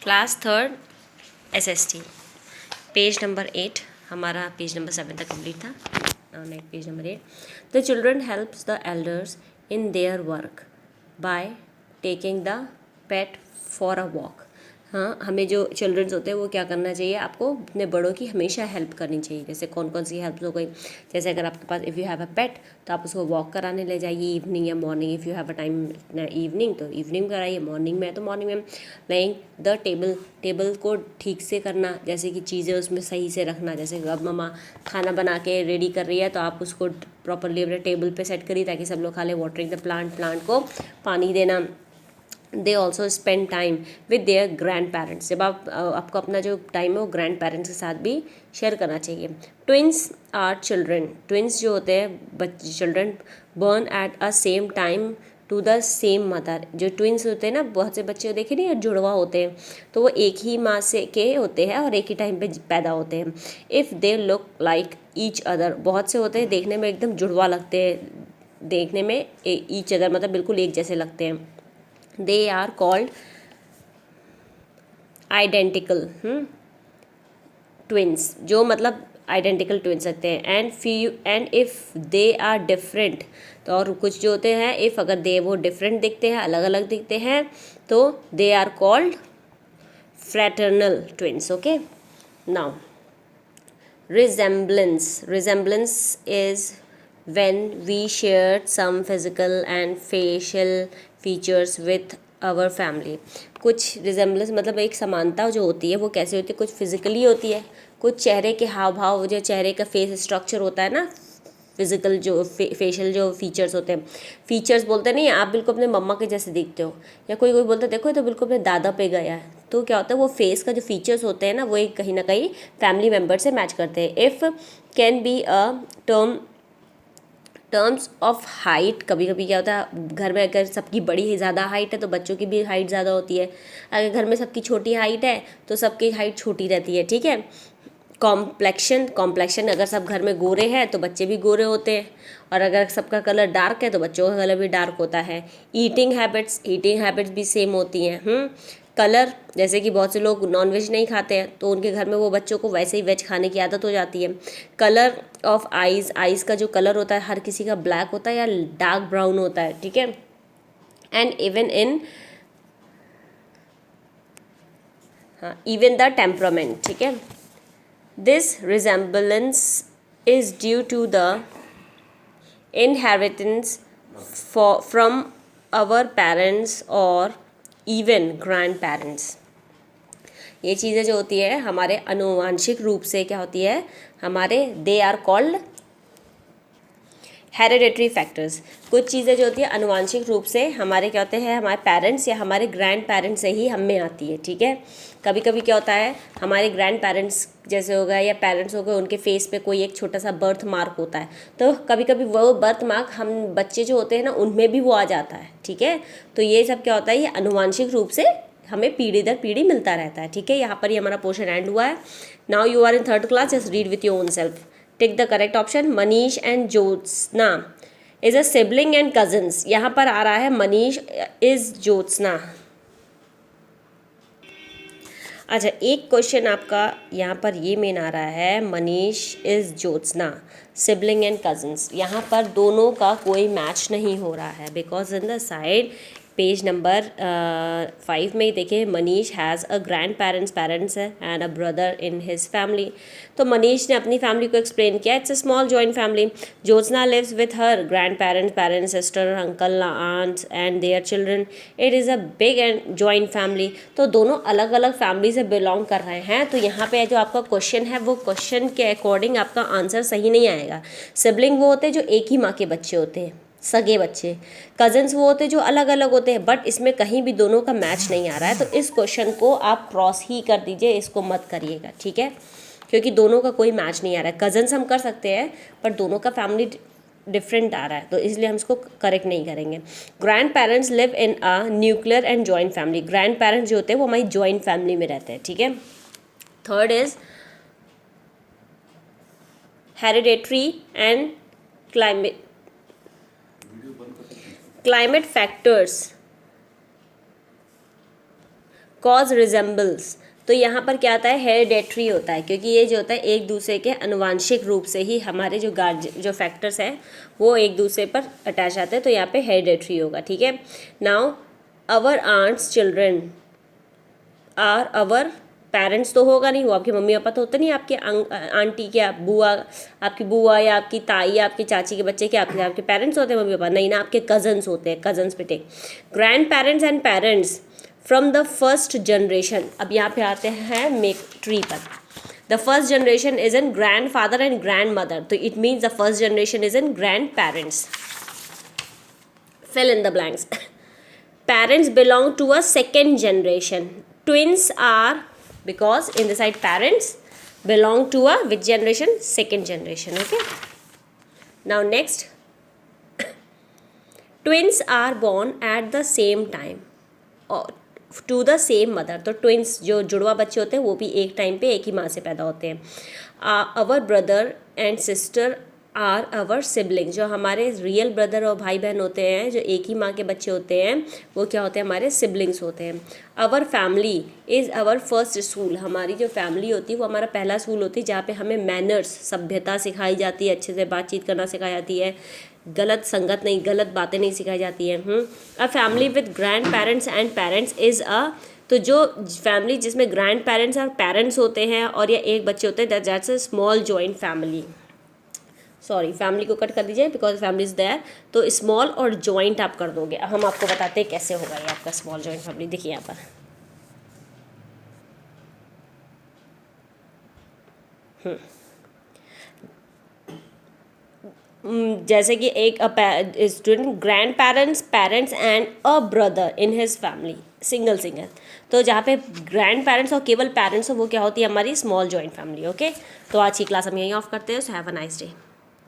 Class third SST page number 8 हमारा page number 7 तक complete था। Next page number 8 the children helps the elders in their work by taking the pet for a walk. हाँ, हमें जो children's होते हैं वो क्या करना चाहिए, आपको अपने बड़ों की हमेशा हेल्प करनी चाहिए। जैसे कौन कौन सी हेल्प हो गई, जैसे अगर आपके पास इफ़ यू हैव अ पेट तो आप उसको वॉक कराने ले जाइए इवनिंग या morning. If you have a time evening तो इवनिंग कराइए, मॉर्निंग में तो मॉर्निंग में। लाइक द टेबल को ठीक से करना, जैसे कि चीज़ें उसमें सही से रखना। जैसे अब मम्मा खाना बना के रेडी कर रही है तो आप उसको प्रॉपरली अपने टेबल पे सेट करिए ताकि सब लोग खा लें। वाटरिंग द प्लांट को पानी देना। They also spend time with their grand parents. जब आपको अपना जो टाइम है वो ग्रैंड पेरेंट्स के साथ भी शेयर करना चाहिए। ट्विंस आर चिल्ड्रन, ट्विंस जो होते हैं बच्चे children born at a same time to the same mother. जो ट्विंस होते हैं ना, बहुत से बच्चे देखे नहीं, जुड़वा होते हैं तो वो एक ही माँ से के होते हैं और एक ही टाइम पे पैदा होते हैं। If they look like each other, बहुत से होते हैं देखने में एकदम जुड़वा लगते हैं, देखने में ईच अदर मतलब बिल्कुल एक जैसे लगते हैं। they are called identical twins, जो मतलब आइडेंटिकल ट्विंस सकते हैं। And if they are different, तो और कुछ जो होते हैं इफ़ अगर दे वो डिफरेंट दिखते हैं, अलग अलग दिखते हैं, तो they are called fraternal twins. Okay, now resemblance is when we shared some physical and facial features with our family। कुछ resemblance मतलब एक समानता जो होती है वो कैसे होती है, कुछ फिजिकली होती है, कुछ चेहरे के हाव भाव, जो चेहरे का फेस स्ट्रक्चर होता है ना, फिजिकल जो फेशियल जो फीचर्स होते हैं। फीचर्स बोलते नहीं, आप बिल्कुल अपने मम्मा के जैसे दिखते हो, या कोई बोलता है देखो ये तो बिल्कुल अपने दादा पे गया है। तो क्या होता है, वो फेस का जो फीचर्स होते हैं ना, वो एक कहीं ना कहीं फैमिली मेम्बर से मैच करते हैं। If can be a terms of height. कभी कभी क्या होता है, घर में अगर सबकी बड़ी ज़्यादा हाइट है तो बच्चों की भी हाइट ज़्यादा होती है। अगर घर में सबकी छोटी हाइट है तो सबकी हाइट छोटी रहती है, ठीक है। कॉम्प्लेक्शन, अगर सब घर में गोरे हैं तो बच्चे भी गोरे होते हैं, और अगर सबका कलर डार्क है तो बच्चों का कलर भी डार्क होता है। ईटिंग हैबिट्स भी सेम होती हैं। कलर, जैसे कि बहुत से लोग नॉनवेज नहीं खाते हैं तो उनके घर में वो बच्चों को वैसे ही वेज खाने की आदत हो जाती है। कलर ऑफ आइज़ का जो कलर होता है हर किसी का ब्लैक होता है या डार्क ब्राउन होता है, ठीक है। एंड इवन द टेम्परामेंट, ठीक है। This resemblance is due to the inheritance from our parents or even grandparents। ये चीज़ें जो होती है हमारे आनुवांशिक रूप से क्या होती है, हमारे they are called hereditary factors. कुछ चीज़ें जो होती है आनुवांशिक रूप से हमारे क्या होते हैं, हमारे पेरेंट्स या हमारे ग्रैंड पेरेंट्स से ही हम में आती है, ठीक है। कभी कभी क्या होता है, हमारे ग्रैंड पेरेंट्स जैसे हो गए या पेरेंट्स हो गए, उनके फेस पे कोई एक छोटा सा बर्थ मार्क होता है, तो कभी कभी वो बर्थ मार्क हम बच्चे जो होते हैं ना उनमें भी वो आ जाता है, ठीक है। तो ये सब क्या होता है, ये आनुवांशिक रूप से हमें पीढ़ी दर पीढ़ी मिलता रहता है, ठीक है। यहाँ पर ही हमारा पोर्शन एंड हुआ है। Now you are in third class, just read with your own self. Tick the correct option. Manish and Jyotsna is a sibling and cousins. यहाँ पर आ रहा है मनीष इज ज्योत्सना। अच्छा, एक क्वेश्चन आपका यहाँ पर ये मेन आ रहा है, Manish is Jyotsna sibling and cousins. यहाँ पर दोनों का कोई मैच नहीं हो रहा है, because in the side page number 5 में ही देखिए, Manish has a grandparents है and a brother in his family. तो मनीष ने अपनी फैमिली को एक्सप्लेन किया, it's a small joint family. Jyotsna lives with her grandparents, sister, uncle, aunts and their children. It is a big and joint family. तो दोनों अलग अलग family से बिलोंग कर रहे हैं, तो यहाँ पे जो आपका क्वेश्चन है वो क्वेश्चन के अकॉर्डिंग आपका आंसर सही नहीं आएगा। सिबलिंग वो होते हैं जो एक ही माँ के बच्चे होते हैं, सगे बच्चे। कजन्स वो होते हैं जो अलग अलग होते हैं, बट इसमें कहीं भी दोनों का मैच नहीं आ रहा है, तो इस क्वेश्चन को आप क्रॉस ही कर दीजिए, इसको मत करिएगा, ठीक है, क्योंकि दोनों का कोई मैच नहीं आ रहा है। कजन्स हम कर सकते हैं पर दोनों का फैमिली डिफरेंट आ रहा है, तो इसलिए हम इसको करेक्ट नहीं करेंगे। Grand parents live in a nuclear and joint family. Grand parents जो होते हैं वो हमारी जॉइंट फैमिली में रहते हैं, ठीक है। Third is hereditary and climate factors cause resembles, तो यहाँ पर क्या आता है, हेरिडेटरी होता है, क्योंकि ये जो होता है एक दूसरे के अनुवांशिक रूप से ही हमारे जो फैक्टर्स हैं वो एक दूसरे पर अटैच आते हैं, तो यहाँ पे हेरिडेटरी होगा, ठीक है। Now our aunts children are our parents, तो होगा नहीं, वो आपके मम्मी पापा तो होते नहीं, आपके आंटी क्या बुआ, आपकी बुआ या आपकी ताई या आपकी चाची के बच्चे क्या आपके पेरेंट्स होते हैं मम्मी पापा, नहीं ना, आपके कजन्स होते हैं, कजन्स बेटे। Grandparents and parents from the first generation, अब यहाँ पे आते हैं मेक ट्री पर। The first generation is in grandfather and grandmother, तो it means the first generation is in grandparents. fill in the blanks. Parents belong to a second generation. Twins are, because in the side parents belong to a which generation? Second generation. Okay. Now next, twins are born at the same time or to the same mother, तो twins जो जुड़वा बच्चे होते हैं वो भी एक time पे एक ही माँ से पैदा होते हैं। Our brother and sister are our sibling, जो हमारे रियल ब्रदर और भाई बहन होते हैं जो एक ही माँ के बच्चे होते हैं वो क्या होते हैं, हमारे सिबलिंग्स होते हैं। Our family is our first school, हमारी जो फैमिली होती है वो हमारा पहला स्कूल होती है जहाँ पे हमें मैनर्स, सभ्यता सिखाई जाती है, अच्छे से बातचीत करना सिखाई जाती है, गलत संगत नहीं, गलत बातें नहीं सिखाई जाती हैं। A family with grand parents and parents is a, तो जो फैमिली जिसमें ग्रैंड पेरेंट्स और पेरेंट्स होते हैं और या एक बच्चे होते हैं that's a small joint family. Sorry, family को कट कर दीजिए बिकॉज फैमिली इज़ देयर, तो स्मॉल और जॉइंट आप कर दोगे। हम आपको बताते हैं कैसे होगा ये आपका स्मॉल जॉइंट फैमिली। देखिए यहाँ पर जैसे कि एक student grand parents, parents and a brother in his family, single, तो जहाँ पे ग्रैंड पेरेंट्स और केवल पेरेंट्स हो वो क्या होती है, हमारी स्मॉल जॉइंट फैमिली। ओके, तो आज की क्लास हम यहीं ऑफ करते हैं। So have a nice day.